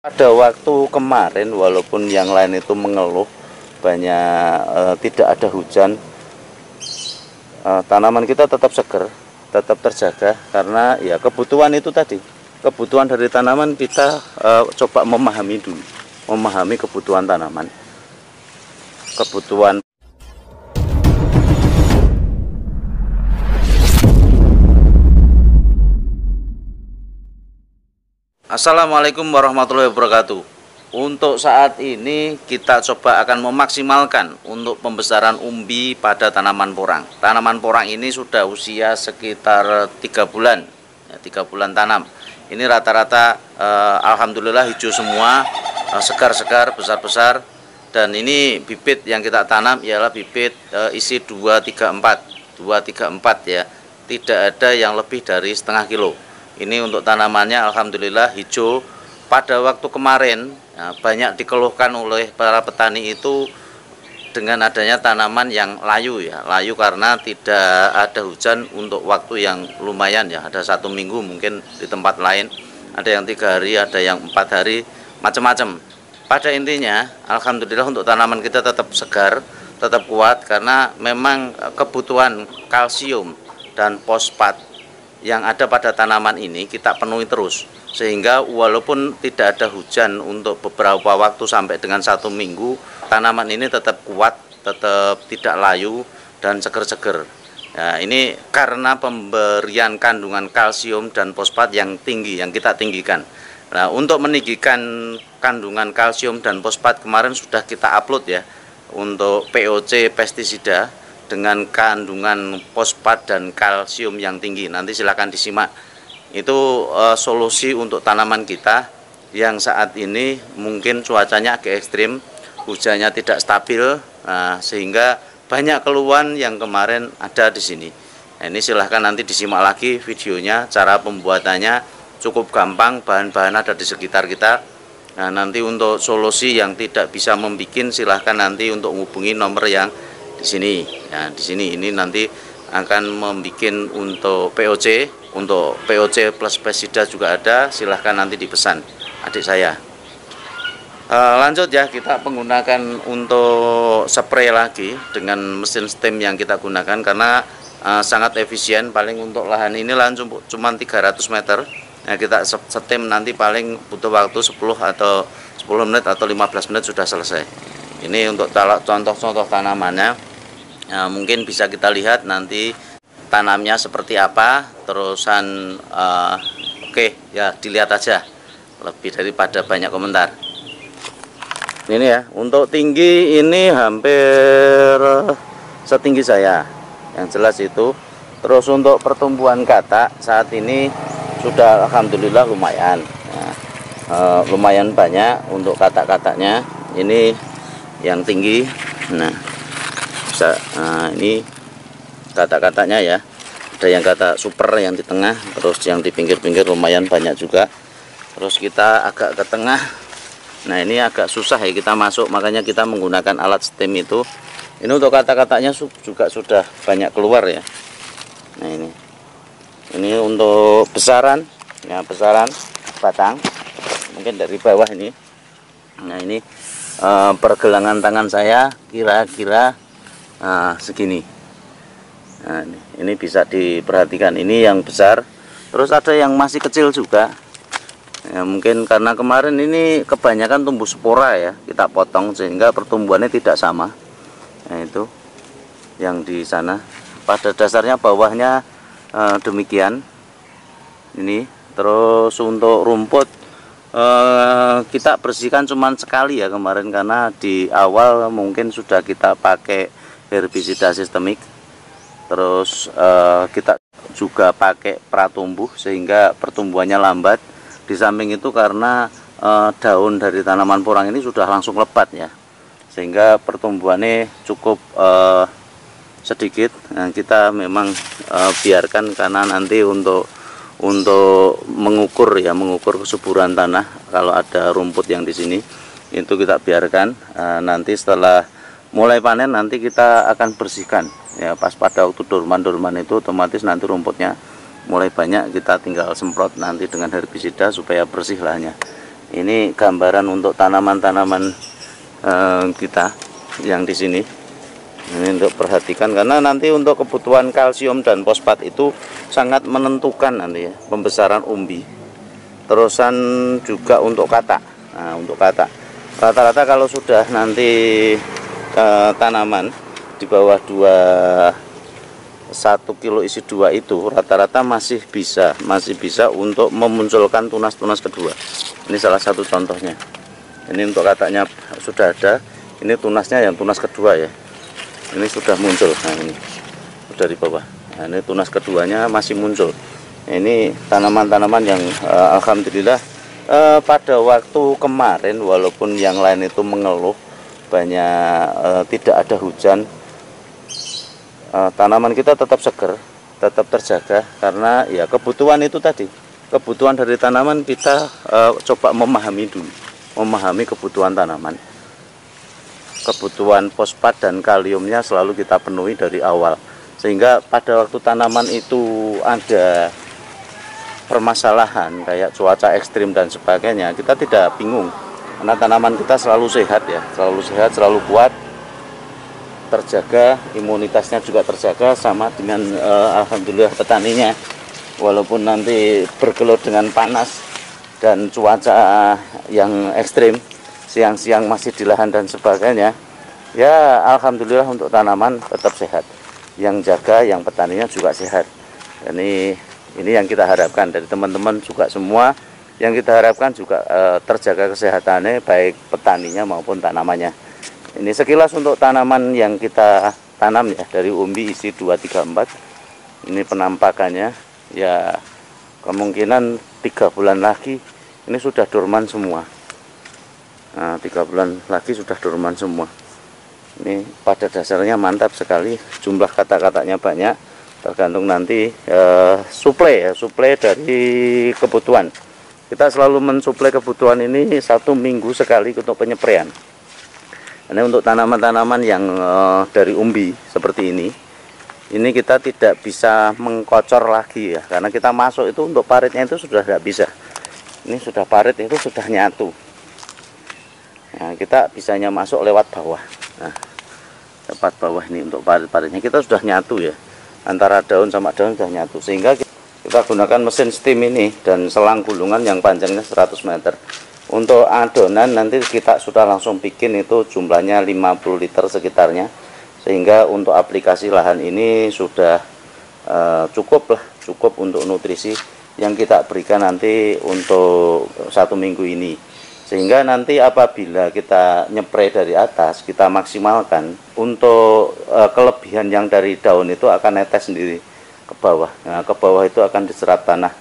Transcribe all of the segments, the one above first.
Pada waktu kemarin walaupun yang lain itu mengeluh banyak tidak ada hujan, tanaman kita tetap seger, tetap terjaga karena ya kebutuhan itu tadi. Kebutuhan dari tanaman kita coba memahami dulu, memahami kebutuhan tanaman. Kebutuhan. Assalamualaikum warahmatullahi wabarakatuh. Untuk saat ini kita coba akan memaksimalkan untuk pembesaran umbi pada tanaman porang. Tanaman porang ini sudah usia sekitar 3 bulan, ya, 3 bulan tanam. Ini rata-rata alhamdulillah hijau semua, segar-segar, besar-besar. Dan ini bibit yang kita tanam ialah bibit isi 234 ya. Tidak ada yang lebih dari setengah kilo. Ini untuk tanamannya alhamdulillah hijau. Pada waktu kemarin banyak dikeluhkan oleh para petani itu dengan adanya tanaman yang layu ya. Layu karena tidak ada hujan untuk waktu yang lumayan ya. Ada 1 minggu mungkin di tempat lain. Ada yang 3 hari, ada yang 4 hari, macam-macam. Pada intinya alhamdulillah untuk tanaman kita tetap segar, tetap kuat karena memang kebutuhan kalsium dan fosfat yang ada pada tanaman ini kita penuhi terus, sehingga walaupun tidak ada hujan untuk beberapa waktu sampai dengan 1 minggu, tanaman ini tetap kuat, tetap tidak layu dan seger-seger. Nah, ini karena pemberian kandungan kalsium dan fosfat yang tinggi, yang kita tinggikan. Nah, untuk meninggikan kandungan kalsium dan fosfat kemarin sudah kita upload ya, untuk POC pestisida dengan kandungan fosfat dan kalsium yang tinggi. Nanti silakan disimak. Itu solusi untuk tanaman kita yang saat ini mungkin cuacanya agak ekstrim, hujannya tidak stabil, sehingga banyak keluhan yang kemarin ada di sini. Nah, ini silahkan nanti disimak lagi videonya. Cara pembuatannya cukup gampang, bahan-bahan ada di sekitar kita. Nah, nanti untuk solusi yang tidak bisa membuat, silahkan nanti untuk menghubungi nomor yang di sini ya. Di sini ini nanti akan membuat untuk POC plus pestisida juga ada, silahkan nanti dipesan adik saya. Lanjut ya, kita menggunakan untuk spray lagi dengan mesin stem yang kita gunakan karena sangat efisien. Paling untuk lahan ini lahan cuma 300 meter. Nah, kita stem nanti paling butuh waktu 10 menit atau 15 menit sudah selesai. Ini untuk contoh-contoh tanamannya. Nah, mungkin bisa kita lihat nanti tanamnya seperti apa, terusan oke ya, dilihat aja lebih daripada banyak komentar. Ini ya, untuk tinggi ini hampir setinggi saya, yang jelas itu. Terus untuk pertumbuhan katak saat ini sudah alhamdulillah lumayan, lumayan banyak untuk katak-kataknya. Ini yang tinggi, ini katak-kataknya ya, ada yang katak super yang di tengah, terus yang di pinggir-pinggir lumayan banyak juga. Terus kita agak ke tengah, nah ini agak susah ya kita masuk, makanya kita menggunakan alat stem itu. Ini untuk katak-kataknya juga sudah banyak keluar ya. Nah ini untuk besaran ya, besaran batang mungkin dari bawah ini. Nah ini pergelangan tangan saya kira-kira segini. Nah, ini bisa diperhatikan, ini yang besar. Terus ada yang masih kecil juga ya, mungkin karena kemarin ini kebanyakan tumbuh spora ya, kita potong sehingga pertumbuhannya tidak sama. Nah itu yang di sana, pada dasarnya bawahnya demikian ini. Terus untuk rumput kita bersihkan cuman sekali ya kemarin, karena di awal mungkin sudah kita pakai herbisida sistemik. Terus kita juga pakai pratumbuh sehingga pertumbuhannya lambat. Di samping itu karena daun dari tanaman porang ini sudah langsung lebat ya, sehingga pertumbuhannya cukup sedikit. Nah, kita memang biarkan karena nanti untuk mengukur ya, mengukur kesuburan tanah. Kalau ada rumput yang di sini itu kita biarkan. Nanti setelah mulai panen nanti kita akan bersihkan ya, pas pada waktu dorman itu otomatis nanti rumputnya mulai banyak, kita tinggal semprot nanti dengan herbisida supaya bersih lahannya. Ini gambaran untuk tanaman-tanaman kita yang di sini. Ini untuk perhatikan, karena nanti untuk kebutuhan kalsium dan fosfat itu sangat menentukan nanti ya, pembesaran umbi. Terusan juga untuk katak. Nah, untuk katak rata-rata kalau sudah nanti tanaman di bawah 1 kilo isi 2 itu rata-rata masih bisa untuk memunculkan tunas-tunas kedua. Ini salah satu contohnya. Ini untuk kataknya sudah ada. Ini tunasnya yang tunas kedua ya. Ini sudah muncul. Nah, ini sudah di bawah. Nah, ini tunas keduanya masih muncul. Ini tanaman-tanaman yang alhamdulillah pada waktu kemarin walaupun yang lain itu mengeluh banyak tidak ada hujan, tanaman kita tetap seger, tetap terjaga, karena ya kebutuhan itu tadi, kebutuhan dari tanaman kita coba memahami dulu, memahami kebutuhan tanaman. Kebutuhan fosfat dan kaliumnya selalu kita penuhi dari awal, sehingga pada waktu tanaman itu ada permasalahan kayak cuaca ekstrim dan sebagainya, kita tidak bingung, karena tanaman kita selalu sehat ya, selalu kuat, terjaga, imunitasnya juga terjaga, sama dengan alhamdulillah petaninya, walaupun nanti bergelut dengan panas dan cuaca yang ekstrim, siang-siang masih di lahan dan sebagainya, ya alhamdulillah untuk tanaman tetap sehat, yang jaga, yang petaninya juga sehat. Ini yang kita harapkan dari teman-teman juga semua, yang kita harapkan juga terjaga kesehatannya baik petaninya maupun tanamannya. Ini sekilas untuk tanaman yang kita tanam ya, dari umbi isi 234. Ini penampakannya ya, kemungkinan 3 bulan lagi ini sudah dorman semua. Nah, 3 bulan lagi sudah dorman semua. Ini pada dasarnya mantap sekali, jumlah kata-katanya banyak, tergantung nanti suplai dari kebutuhan. Kita selalu mensuplai kebutuhan ini 1 minggu sekali untuk penyempraian. Ini untuk tanaman-tanaman yang dari umbi seperti ini kita tidak bisa mengkocor lagi ya, karena kita masuk itu untuk paritnya itu sudah tidak bisa. Ini sudah parit itu sudah nyatu. Nah, kita bisanya masuk lewat bawah. Nah, lewat bawah ini untuk parit-paritnya kita sudah nyatu ya, antara daun sama daun sudah nyatu, sehingga kita gunakan mesin steam ini dan selang gulungan yang panjangnya 100 meter. Untuk adonan nanti kita sudah langsung bikin, itu jumlahnya 50 liter sekitarnya, sehingga untuk aplikasi lahan ini sudah cukup untuk nutrisi yang kita berikan nanti untuk 1 minggu ini. Sehingga nanti apabila kita nyepray dari atas, kita maksimalkan untuk kelebihan yang dari daun itu akan netes sendiri ke bawah. Nah, ke bawah itu akan diserap tanah,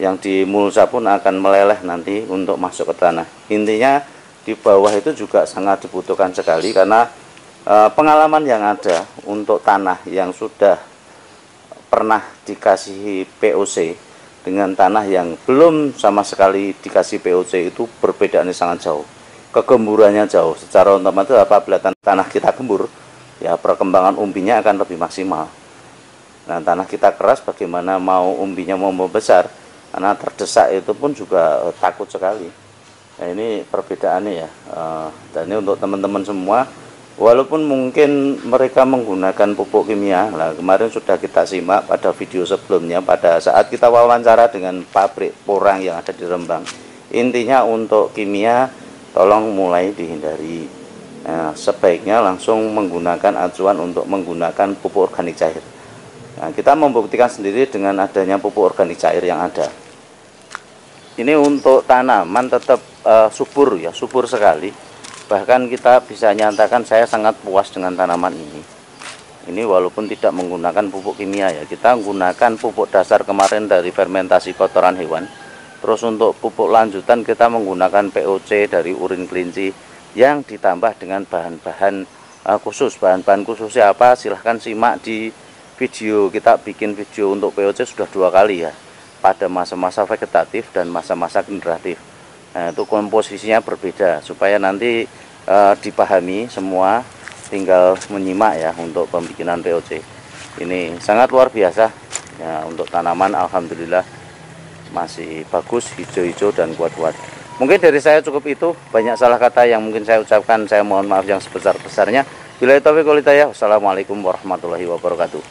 yang di mulsa pun akan meleleh nanti untuk masuk ke tanah. Intinya di bawah itu juga sangat dibutuhkan sekali, karena pengalaman yang ada untuk tanah yang sudah pernah dikasih POC dengan tanah yang belum sama sekali dikasih POC itu perbedaannya sangat jauh, kegemburannya jauh. Secara otomatis apabila tanah kita gembur, ya perkembangan umbinya akan lebih maksimal. Nah, tanah kita keras, bagaimana mau umbinya mau membesar, karena terdesak itu pun juga takut sekali. Nah, ini perbedaannya ya. Dan ini untuk teman-teman semua, walaupun mungkin mereka menggunakan pupuk kimia. Nah, kemarin sudah kita simak pada video sebelumnya, pada saat kita wawancara dengan pabrik porang yang ada di Rembang. Intinya untuk kimia tolong mulai dihindari. Sebaiknya langsung menggunakan acuan untuk menggunakan pupuk organik cair. Nah, kita membuktikan sendiri dengan adanya pupuk organik cair yang ada. Ini untuk tanaman tetap subur ya, subur sekali. Bahkan kita bisa nyatakan saya sangat puas dengan tanaman ini. Ini walaupun tidak menggunakan pupuk kimia ya, kita menggunakan pupuk dasar kemarin dari fermentasi kotoran hewan. Terus untuk pupuk lanjutan kita menggunakan POC dari urin kelinci yang ditambah dengan bahan-bahan khusus. Bahan-bahan khususnya apa? Silahkan simak di video, kita bikin video untuk POC sudah 2 kali ya, pada masa-masa vegetatif dan masa-masa generatif. Nah, itu komposisinya berbeda, supaya nanti dipahami semua, tinggal menyimak ya untuk pembikinan POC. Ini sangat luar biasa ya, untuk tanaman alhamdulillah masih bagus, hijau-hijau dan kuat-kuat. Mungkin dari saya cukup itu. Banyak salah kata yang mungkin saya ucapkan, saya mohon maaf yang sebesar-besarnya. Bila itu, wassalamualaikum warahmatullahi wabarakatuh.